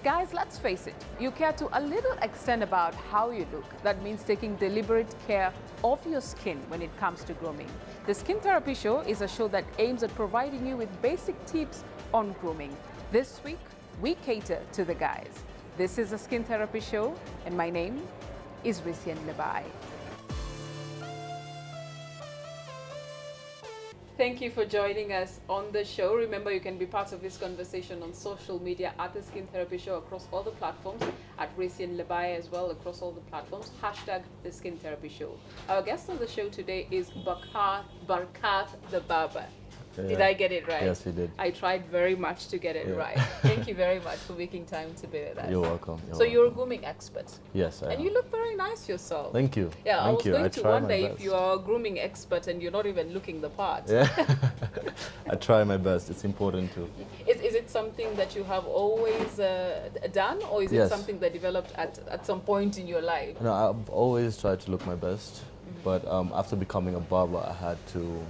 Guys, let's face it, you care to a little extent about how you look. That means taking deliberate care of your skin when it comes to grooming. The Skin Therapy Show is a show that aims at providing you with basic tips on grooming. This week, we cater to the guys. This is a Skin Therapy Show, and my name is Risian Lebai. Thank you for joining us on the show. Remember, you can be part of this conversation on social media at the Skin Therapy Show across all the platforms, at Risian Lebai as well across all the platforms, hashtag the Skin Therapy Show. Our guest on the show today is Barkat the Barber. Yeah. Did I get it right? Yes, you did. I tried very much to get it right. Thank you very much for making time to be with us. You're welcome. You're a grooming expert. Yes, I am. And you look very nice yourself. Thank you. Yeah, Thank I was you. going to wonder my if you are a grooming expert and you're not even looking the part. Yeah. I try my best. It's important to. Is it something that you have always done, or is it something that developed at some point in your life? No, I've always tried to look my best, but after becoming a barber, I had to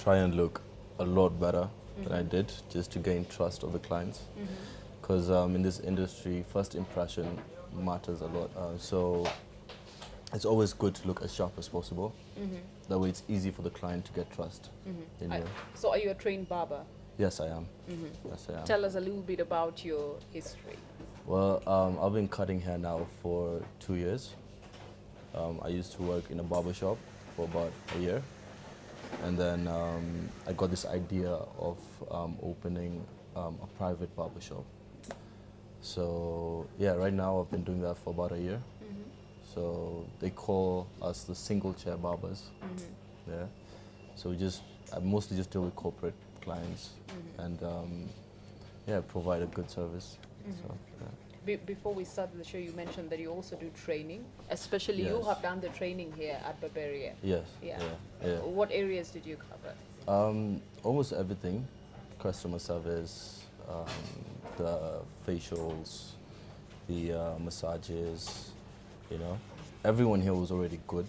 try and look a lot better than I did, just to gain trust of the clients. Because in this industry, first impression matters a lot. So it's always good to look as sharp as possible. That way it's easy for the client to get trust in you. So are you a trained barber? Yes, I am. Yes, I am. Tell us a little bit about your history. Well, I've been cutting hair now for 2 years. I used to work in a barber shop for about a year. And then I got this idea of opening a private barber shop. So yeah, right now I've been doing that for about a year. So they call us the single chair barbers. Yeah. So I mostly just deal with corporate clients and provide a good service. So, yeah. Before we started the show, you mentioned that you also do training, especially you have done the training here at Barberia. Yes. Yeah. Yeah. What areas did you cover? Almost everything. Customer service, the facials, the massages, Everyone here was already good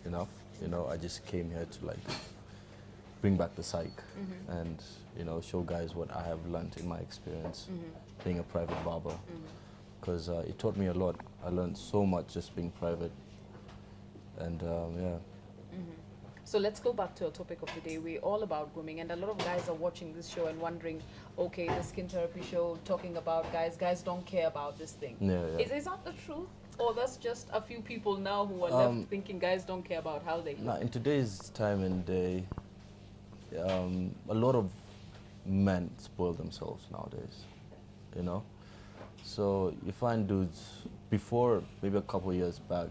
enough. I just came here to bring back the psych and show guys what I have learned in my experience being a private barber, because it taught me a lot. I learned so much just being private, and So let's go back to our topic of the day. We're all about grooming, and a lot of guys are watching this show and wondering, okay, the Skin Therapy Show talking about guys don't care about this thing. Is that the truth? Or that's just a few people now who are left thinking guys don't care about how they look? Nah, in today's time and day, a lot of men spoil themselves nowadays, So you find dudes, before maybe a couple of years back,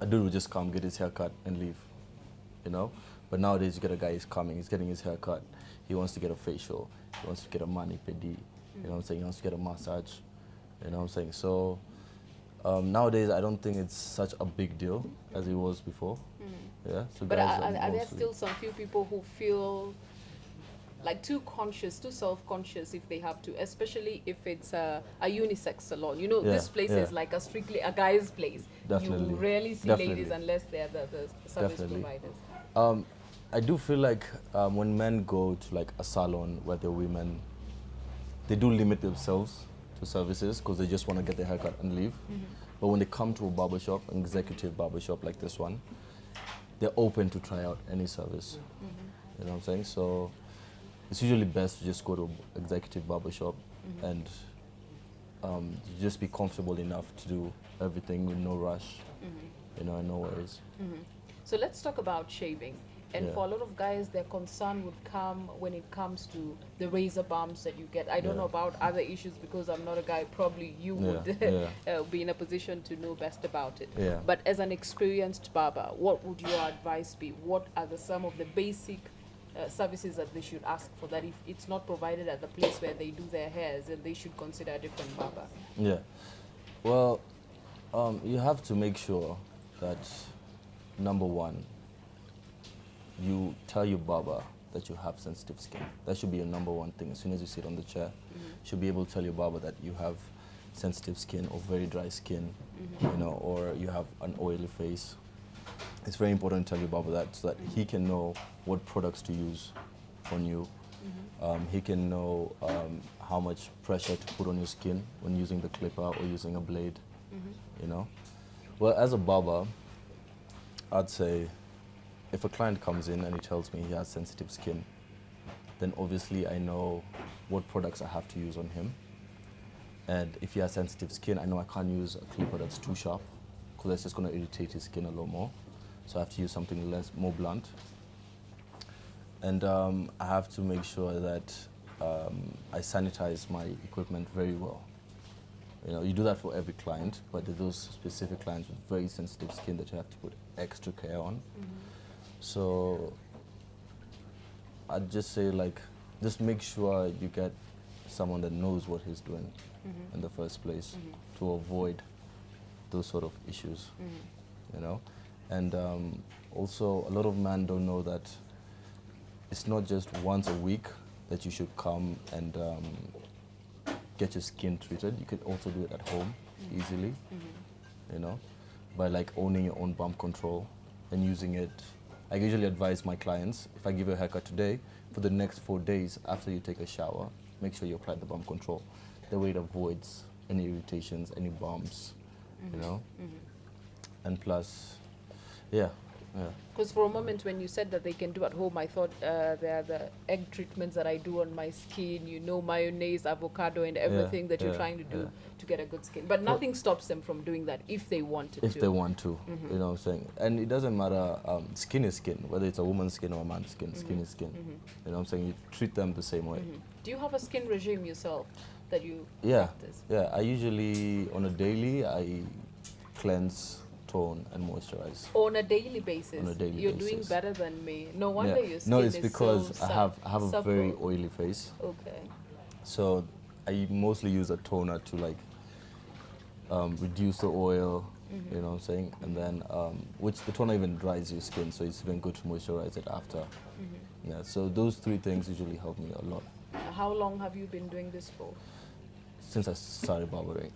a dude would just come, get his hair cut and leave, But nowadays you get a guy, he's coming, he's getting his hair cut, he wants to get a facial, he wants to get a mani-pedi, he wants to get a massage, So nowadays I don't think it's such a big deal as it was before. Yeah. So but are there still some few people who feel too conscious, too self-conscious if they have to, especially if it's a unisex salon? This place is like strictly a guy's place. Definitely. You rarely see ladies unless they're the service providers. I do feel like when men go to a salon where they're women, they do limit themselves to services because they just want to get their haircut and leave. But when they come to a barbershop, an executive barbershop like this one, they're open to try out any service. You know what I'm saying? So it's usually best to just go to an executive barbershop and just be comfortable enough to do everything with no rush, and no worries. So let's talk about shaving. And for a lot of guys, their concern would come when it comes to the razor bumps that you get. I don't know about other issues because I'm not a guy. Probably you would be in a position to know best about it. But as an experienced barber, what would your advice be? What are some of the basic services that they should ask for, that if it's not provided at the place where they do their hairs, then they should consider a different barber? Yeah. Well, you have to make sure that, number one, you tell your barber that you have sensitive skin. That should be your number one thing. As soon as you sit on the chair, you should be able to tell your barber that you have sensitive skin or very dry skin, or you have an oily face. It's very important to tell your barber that so that he can know what products to use on you He can know how much pressure to put on your skin when using the clipper or using a blade, you know. Well, as a barber, I'd say if a client comes in and he tells me he has sensitive skin, then obviously I know what products I have to use on him. And if he has sensitive skin, I know I can't use a clipper that's too sharp because that's just going to irritate his skin a lot more. So I have to use something more blunt. And I have to make sure that I sanitize my equipment very well. You know, you do that for every client, but there are those specific clients with very sensitive skin that you have to put extra care on. So I'd just say, like, just make sure you get someone that knows what he's doing in the first place to avoid those sort of issues, you know. And also, a lot of men don't know that it's not just once a week that you should come and get your skin treated. You could also do it at home easily, you know, by like owning your own bump control and using it. I usually advise my clients, if I give you a haircut today, for the next 4 days after you take a shower, make sure you apply the bump control. That way it avoids any irritations, any bumps, you know. And plus, yeah. Because for a moment when you said that they can do at home, I thought there are the egg treatments that I do on my skin, you know, mayonnaise, avocado, and everything that you're trying to do to get a good skin. But nothing stops them from doing that if they wanted to. If they want to, you know what I'm saying? And it doesn't matter, skin is skin, whether it's a woman's skin or a man's skin, skin is skin. You know what I'm saying? You treat them the same way. Do you have a skin regime yourself that you practice? Yeah, I usually, on a daily, I cleanse, tone and moisturize. On a daily basis? On a daily You're basis. doing better than me. No wonder your skin No, it's is because so I have a supple. very oily face. Okay. So I mostly use a toner to like reduce the oil, you know what I'm saying? And then, which the toner even dries your skin, so it's even good to moisturize it after. Yeah, so those 3 things usually help me a lot. How long have you been doing this for? Since I started barbering.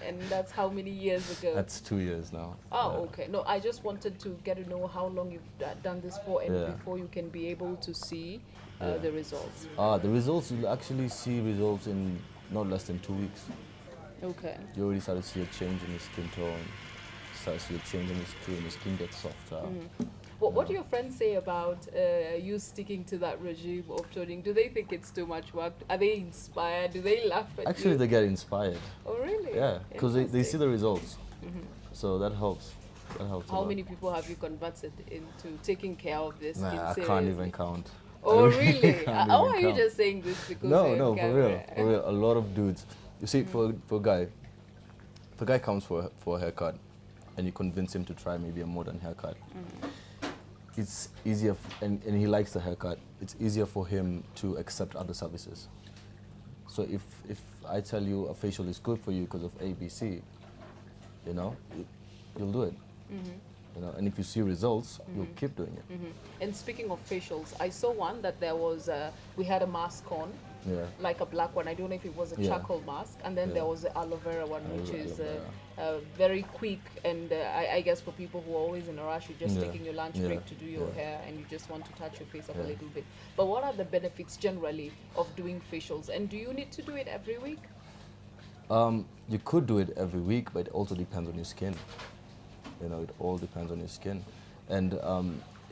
And that's how many years ago? That's 2 years now. Oh, okay. No, I just wanted to get to know how long you've done this for and before you can be able to see the results. The results, you'll actually see results in not less than 2 weeks. Okay. You already start to see a change in your skin tone, start to see a change in your skin gets softer. What do your friends say about you sticking to that regime of toning? Do they think it's too much work? Are they inspired? Do they laugh at you? Actually, they get inspired. Oh, really? Yeah, because they see the results. So that helps. That helps a How lot. many people have you converted into taking care of this skin Nah, I seriously? can't even count. Oh, really? can't Or even are you count. just saying this because No, you're no, on for camera? real, for real. A lot of dudes. You see, for a guy, if a guy comes for a haircut, and you convince him to try maybe a modern haircut, it's easier, and he likes the haircut. It's easier for him to accept other services. So if I tell you a facial is good for you because of A, B, C, you know, you'll do it. You know, and if you see results, you'll keep doing it. And speaking of facials, I saw one that there was we had a mask on, Yeah. like a black one. I don't know if it was a Yeah. charcoal mask, and then there was the aloe vera one, which Aloe is vera. very quick. And I guess for people who are always in a rush, you're just Yeah. taking your lunch Yeah. break to do your Yeah. hair, and you just want to touch your face up a Yeah. little bit. But what are the benefits generally of doing facials? And do you need to do it every week? You could do it every week, but it also depends on your skin. You know, it all depends on your skin. And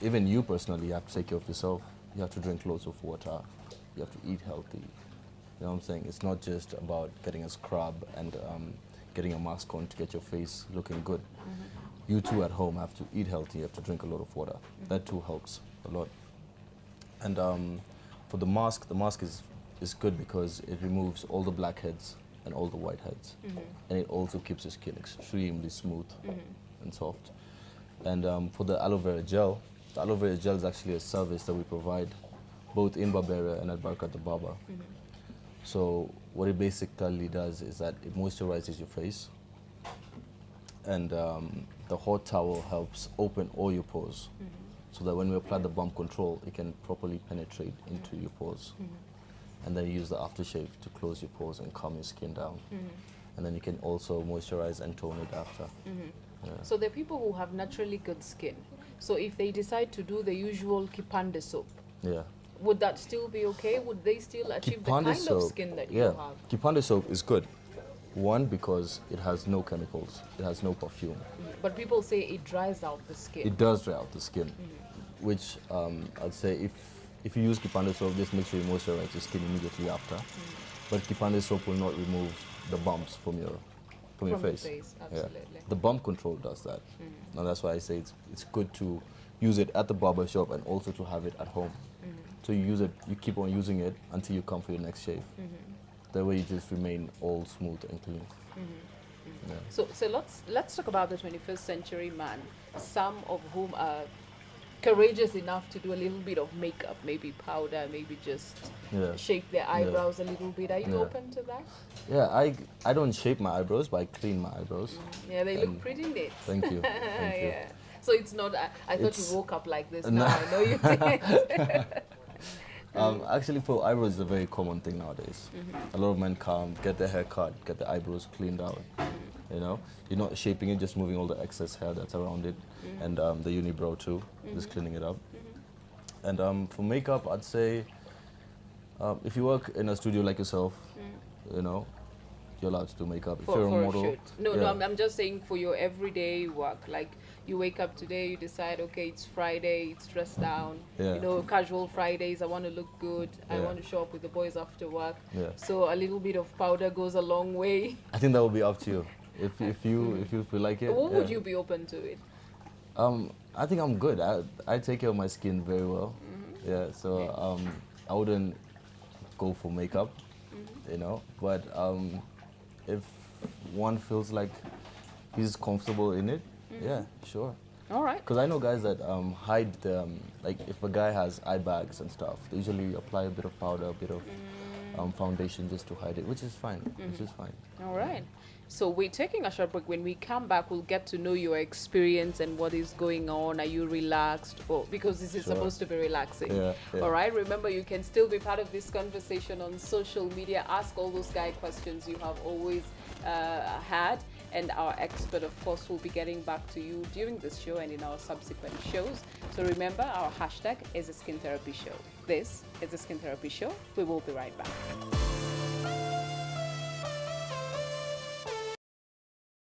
even you personally, you have to take care of yourself. You have to drink loads of water. You have to eat healthy. You know what I'm saying? It's not just about getting a scrub and getting a mask on to get your face looking good. You too at home have to eat healthy. You have to drink a lot of water. That too helps a lot. And for the mask is good because it removes all the blackheads and all the whiteheads. And it also keeps your skin extremely smooth and soft. And for the aloe vera gel is actually a service that we provide both in Barbaria and at Barkat the Barber. So what it basically does is that it moisturizes your face, and the hot towel helps open all your pores, so that when we apply the bump control, it can properly penetrate into your pores. And then you use the aftershave to close your pores and calm your skin down. And then you can also moisturize and tone it after. Yeah. So there are people who have naturally good skin. So if they decide to do the usual Kipande soap, Yeah. would that still be okay? Would they still achieve the Kipande kind of soap, skin that yeah, you have? Kipande soap is good. One, because it has no chemicals, it has no perfume. But people say it dries out the skin. It does dry out the skin, which I'd say if you use Kipande soap, just make sure you moisturize your skin immediately after. But Kipande soap will not remove the bumps from your face. Absolutely. Yeah. The bump control does that. And that's why I say it's good to use it at the barber shop and also to have it at home. So you use it, you keep on using it until you come for your next shave. That way you just remain all smooth and clean. Yeah. So let's talk about the 21st century man. Some of whom are courageous enough to do a little bit of makeup, maybe powder, maybe just shape their eyebrows a little bit. Are you open to that? Yeah, I don't shape my eyebrows, but I clean my eyebrows. Yeah, they look pretty neat. Thank you. Thank you. Yeah. So it's not. I thought It's- you woke up like this. No. Now I know you did. Actually, for eyebrows, it's a very common thing nowadays. A lot of men come, get their hair cut, get their eyebrows cleaned out. You know, you're not shaping it, just moving all the excess hair that's around it, and the unibrow too, just cleaning it up. And for makeup, I'd say if you work in a studio like yourself, you know, you're allowed to do makeup. If for, you're a for model, a shoot. No, yeah. I'm just saying for your everyday work. Like you wake up today, you decide, okay, it's Friday, it's dressed down. Yeah. You know, casual Fridays. I want to look good. I Yeah. want to show up with the boys after work. Yeah. So a little bit of powder goes a long way. I think that will be up to you. If you feel like it. What would yeah. you be open to it? I think I'm good. I take care of my skin very well. Yeah, so I wouldn't go for makeup, you know. But if one feels like he's comfortable in it, yeah, sure. All right. Because I know guys that hide the, like if a guy has eye bags and stuff, they usually apply a bit of powder, a bit of foundation just to hide it, which is fine. Which is fine. All right. So we're taking a short break. When we come back, we'll get to know your experience and what is going on. Are you relaxed? Or because this is Sure. supposed to be relaxing. Yeah, yeah. All right. Remember, you can still be part of this conversation on social media. Ask all those guy questions you have always had. And our expert, of course, will be getting back to you during this show and in our subsequent shows. So remember, our hashtag is the Skin Therapy Show. This is the Skin Therapy Show. We will be right back.